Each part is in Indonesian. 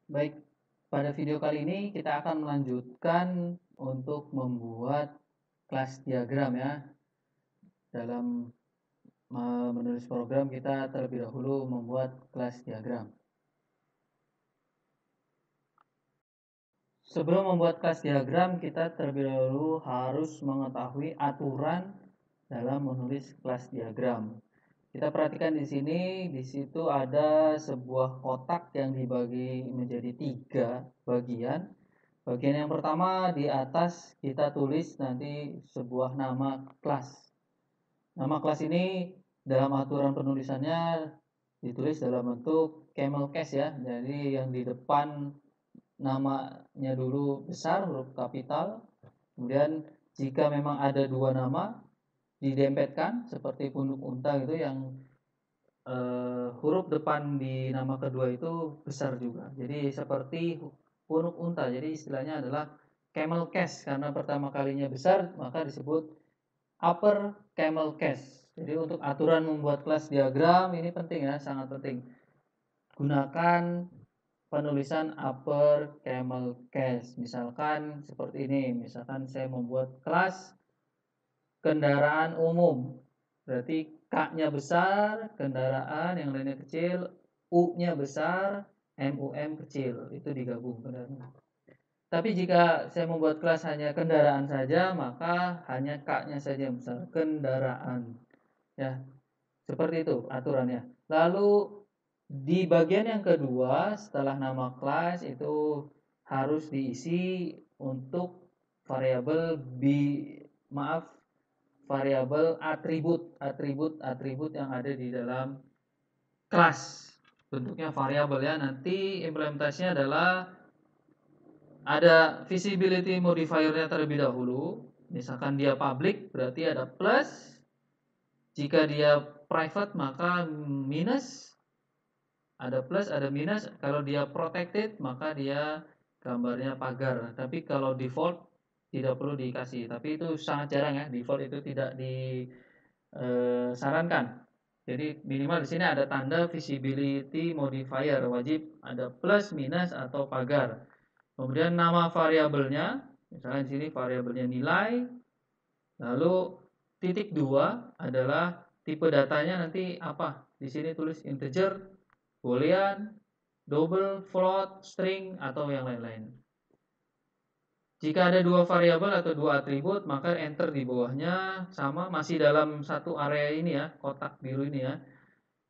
Baik, pada video kali ini kita akan melanjutkan untuk membuat kelas diagram ya. Dalam menulis program kita terlebih dahulu membuat kelas diagram. Sebelum membuat kelas diagram, kita terlebih dahulu harus mengetahui aturan dalam menulis kelas diagram. Kita perhatikan di sini, di situ ada sebuah kotak yang dibagi menjadi 3 bagian. Bagian yang pertama di atas kita tulis nanti sebuah nama kelas. Nama kelas ini dalam aturan penulisannya ditulis dalam bentuk camel case ya. Jadi yang di depan namanya dulu besar huruf kapital. Kemudian jika memang ada 2 nama didempetkan seperti punuk unta gitu yang huruf depan di nama kedua itu besar juga. Jadi seperti punuk unta. Jadi istilahnya adalah camel case karena pertama kalinya besar maka disebut upper camel case. Jadi untuk aturan membuat kelas diagram ini penting ya, sangat penting. Gunakan penulisan upper camel case. Misalkan seperti ini, misalkan saya membuat kelas kendaraan umum. Berarti K-nya besar, kendaraan yang lainnya kecil, U-nya besar, MUM kecil. Itu digabung kendaraan. Tapi jika saya membuat kelas hanya kendaraan saja, maka hanya K-nya saja yang besar, kendaraan. Ya, seperti itu aturannya. Lalu di bagian yang kedua setelah nama kelas itu harus diisi untuk variabel variabel atribut yang ada di dalam kelas. Bentuknya variabel ya. Nanti implementasinya adalah ada visibility modifiernya terlebih dahulu. Misalkan dia public berarti ada plus. Jika dia private maka minus. Ada plus, ada minus. Kalau dia protected maka dia gambarnya pagar. Tapi kalau default tidak perlu dikasih. Tapi itu sangat jarang ya. Default itu tidak disarankan. Jadi minimal di sini ada tanda visibility modifier. Wajib ada plus, minus atau pagar. Kemudian nama variabelnya, misalnya di sini variabelnya nilai. Lalu titik 2 adalah tipe datanya nanti apa? Di sini tulis integer, boolean, double, float, string atau yang lain-lain. Jika ada 2 variabel atau 2 atribut, maka enter di bawahnya sama masih dalam satu area ini ya, kotak biru ini ya.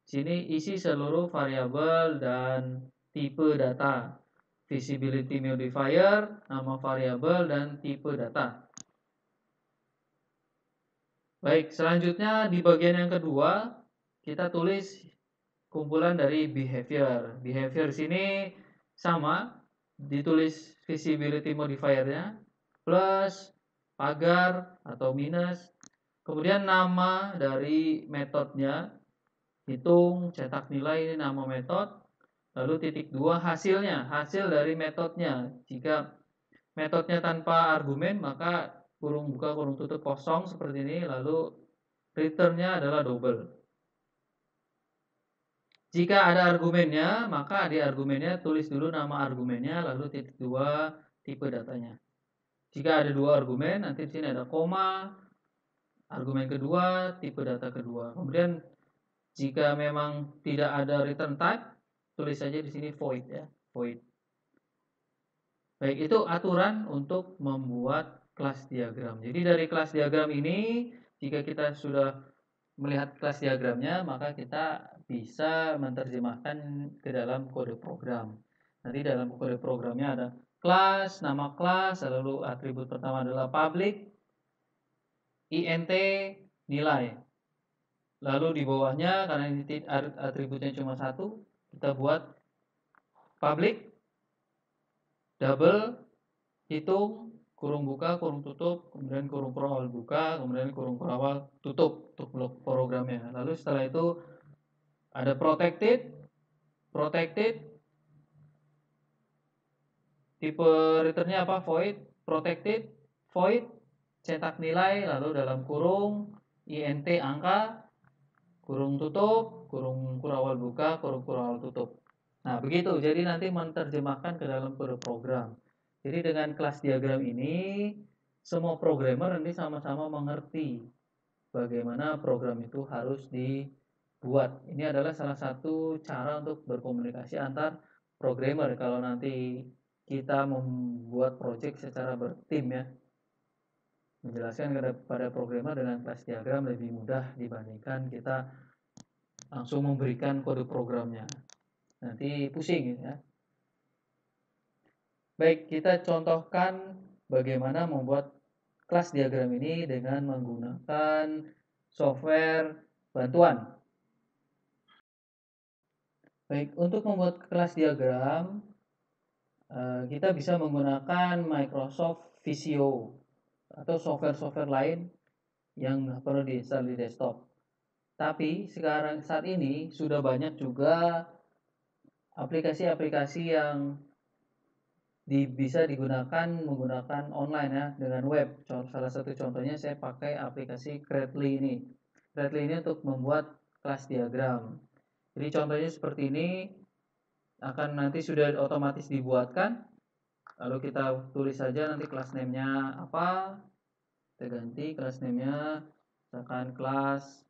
Sini isi seluruh variabel dan tipe data. Visibility modifier, nama variabel dan tipe data. Baik, selanjutnya di bagian yang kedua kita tulis kumpulan dari behavior. Behavior sini sama, ditulis visibility modifiernya plus, pagar atau minus. Kemudian nama dari metodenya, hitung, cetak nilai, ini nama metode. Lalu titik 2 hasilnya, hasil dari metodenya. Jika metodenya tanpa argumen maka kurung buka kurung tutup kosong seperti ini, lalu returnnya adalah double. Jika ada argumennya maka di argumennya tulis dulu nama argumennya lalu titik 2 tipe datanya. Jika ada 2 argumen nanti di sini ada koma, argumen kedua, tipe data kedua. Kemudian jika memang tidak ada return type tulis saja di sini void ya, void. Baik, itu aturan untuk membuat kelas diagram. Jadi dari kelas diagram ini jika kita sudah melihat kelas diagramnya maka kita bisa menerjemahkan ke dalam kode program. Nanti dalam kode programnya ada kelas, nama kelas, lalu atribut pertama adalah public, int, nilai. Lalu di bawahnya karena ini atributnya cuma satu, kita buat public, double, hitung, kurung buka, kurung tutup, kemudian kurung awal buka, kemudian kurung awal tutup untuk blok programnya. Lalu setelah itu ada protected, tipe returnnya apa? Void, protected, void, cetak nilai, lalu dalam kurung int angka, kurung tutup, kurung awal buka, kurung awal tutup. Nah, begitu. Jadi nanti menerjemahkan ke dalam kode program. Jadi dengan kelas diagram ini, semua programmer nanti sama-sama mengerti bagaimana program itu harus dibuat. Ini adalah salah satu cara untuk berkomunikasi antar programmer kalau nanti kita membuat project secara bertim ya. Menjelaskan kepada programmer dengan kelas diagram lebih mudah dibandingkan kita langsung memberikan kode programnya. Nanti pusing ya. Baik, kita contohkan bagaimana membuat kelas diagram ini dengan menggunakan software bantuan. Baik, untuk membuat kelas diagram, kita bisa menggunakan Microsoft Visio atau software-software lain yang perlu diinstal di desktop. Tapi saat ini sudah banyak juga aplikasi-aplikasi yang bisa digunakan menggunakan online ya, dengan web. Salah satu contohnya saya pakai aplikasi Creatly ini. Creatly ini untuk membuat kelas diagram. Jadi contohnya seperti ini, akan nanti sudah otomatis dibuatkan. Lalu kita tulis saja nanti kelas name-nya apa. Kita ganti kelas name-nya, misalkan kelas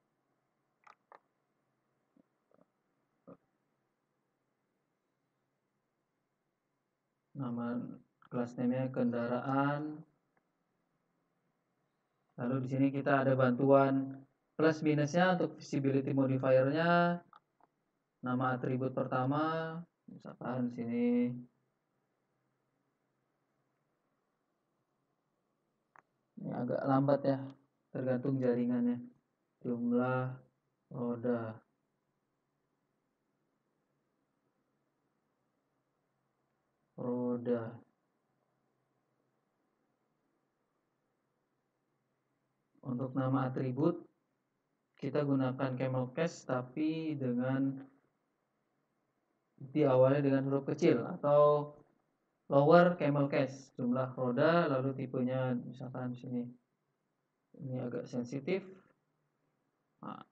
nama kelas name-nya kendaraan. Lalu di sini kita ada bantuan plus minusnya untuk visibility modifier-nya, nama atribut pertama, misalkan di sini ini agak lambat ya, tergantung jaringannya. Jumlah roda. Untuk nama atribut kita gunakan camel case tapi diawali dengan huruf kecil atau lower camel case. Jumlah roda, lalu tipenya misalkan di sini ini agak sensitif. Nah,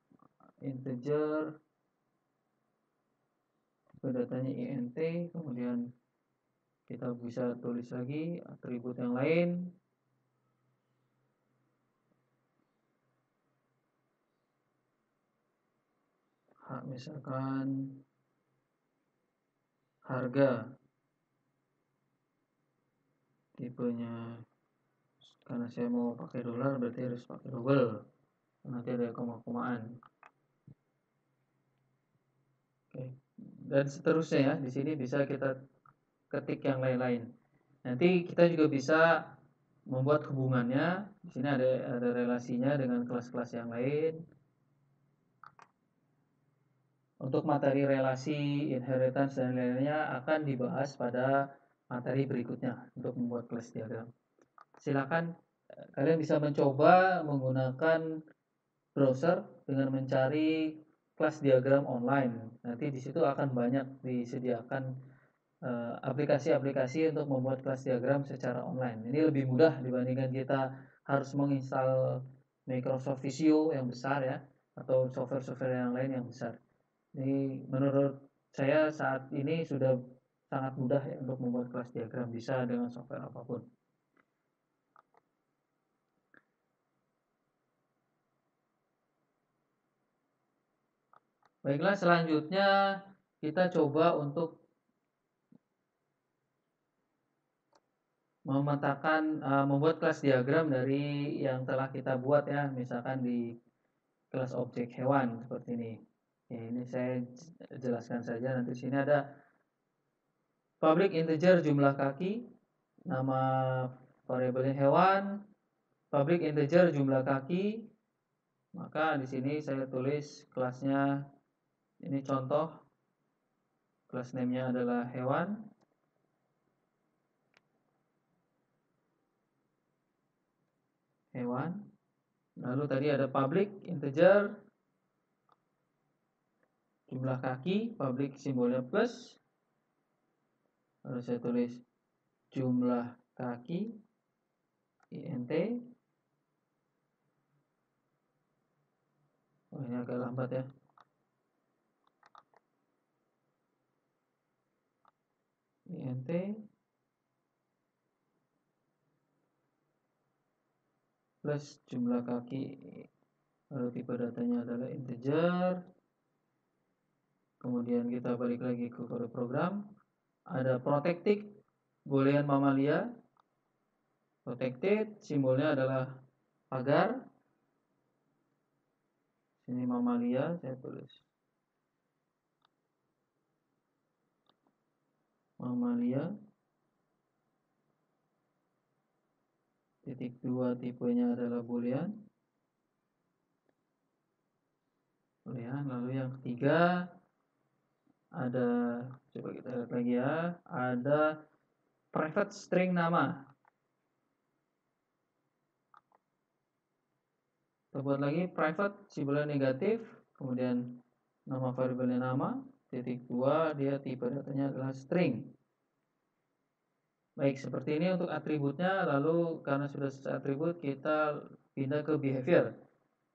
integer, datanya int, kemudian kita bisa tulis lagi atribut yang lain. Misalkan harga, tipenya karena saya mau pakai dolar berarti harus pakai double, nanti ada koma-komaan. Oke. Dan seterusnya ya, di sini bisa kita ketik yang lain-lain. Nanti kita juga bisa membuat hubungannya. Di sini ada relasinya dengan kelas-kelas yang lain. Untuk materi relasi, inheritance dan lainnya akan dibahas pada materi berikutnya untuk membuat kelas diagram. Silakan kalian bisa mencoba menggunakan browser dengan mencari kelas diagram online. Nanti di situ akan banyak disediakan aplikasi-aplikasi untuk membuat kelas diagram secara online. Ini lebih mudah dibandingkan kita harus menginstal Microsoft Visio yang besar ya, atau software-software yang lain yang besar. Ini menurut saya saat ini sudah sangat mudah ya untuk membuat kelas diagram, bisa dengan software apapun. Baiklah, selanjutnya kita coba untuk membuat kelas diagram dari yang telah kita buat ya, misalkan di kelas objek hewan seperti ini. Ya, ini saya jelaskan saja. Nanti sini ada public integer jumlah kaki, nama variabelnya hewan, public integer jumlah kaki. Maka di sini saya tulis kelasnya, ini contoh kelas name-nya adalah hewan. Lalu tadi ada public integer jumlah kaki, public simbolnya plus. Lalu saya tulis jumlah kaki int. Oh, ini agak lambat ya. int plus jumlah kaki, lalu tipe datanya adalah integer. Kemudian kita balik lagi ke kode program, ada protected boolean mamalia. Protected simbolnya adalah pagar. Sini mamalia saya tulis mamalia. Titik 2 tipenya adalah boolean. Lalu yang ketiga ada, coba kita lihat lagi ya, ada private string nama. Kita buat lagi private simbolnya negatif, kemudian nama variabelnya nama, titik 2 dia tipe datanya adalah string. Baik, seperti ini untuk atributnya. Lalu karena sudah selesai atribut, kita pindah ke behavior.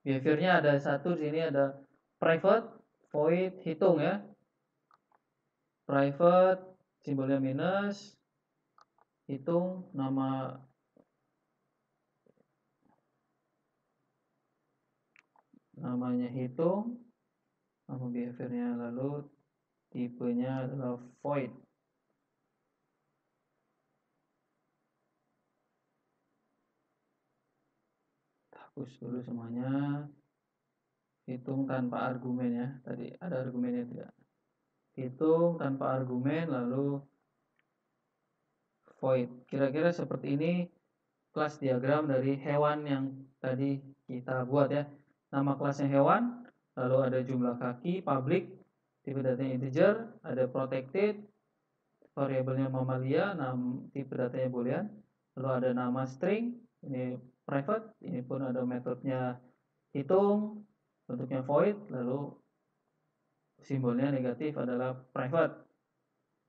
Behaviornya ada satu di sini, ada private void hitung ya. Private simbolnya minus, hitung namanya hitung, nama behaviornya, lalu tipenya adalah void. Hapus dulu semuanya. Hitung tanpa argumen ya. Tadi ada argumennya tidak? Hitung tanpa argumen, lalu void. Kira-kira seperti ini kelas diagram dari hewan yang tadi kita buat ya. Nama kelasnya hewan, lalu ada jumlah kaki, public, tipe datanya integer, ada protected, variabelnya mamalia, tipe datanya boolean, lalu ada nama string, ini private, ini pun ada metodenya hitung, bentuknya void, lalu simbolnya negatif adalah private.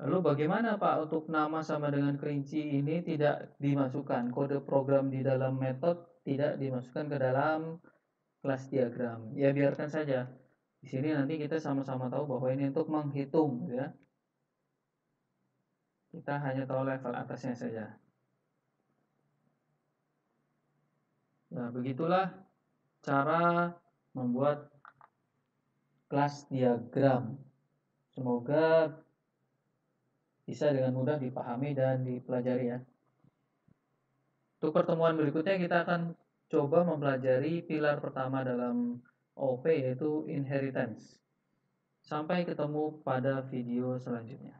Lalu bagaimana Pak untuk nama sama dengan kerinci ini tidak dimasukkan, kode program di dalam metode tidak dimasukkan ke dalam kelas diagram? Ya biarkan saja. Di sini nanti kita sama-sama tahu bahwa ini untuk menghitung ya. Kita hanya tahu level atasnya saja. Nah, begitulah cara membuat kelas diagram. Semoga bisa dengan mudah dipahami dan dipelajari ya. Untuk pertemuan berikutnya kita akan coba mempelajari pilar pertama dalam OP yaitu inheritance. Sampai ketemu pada video selanjutnya.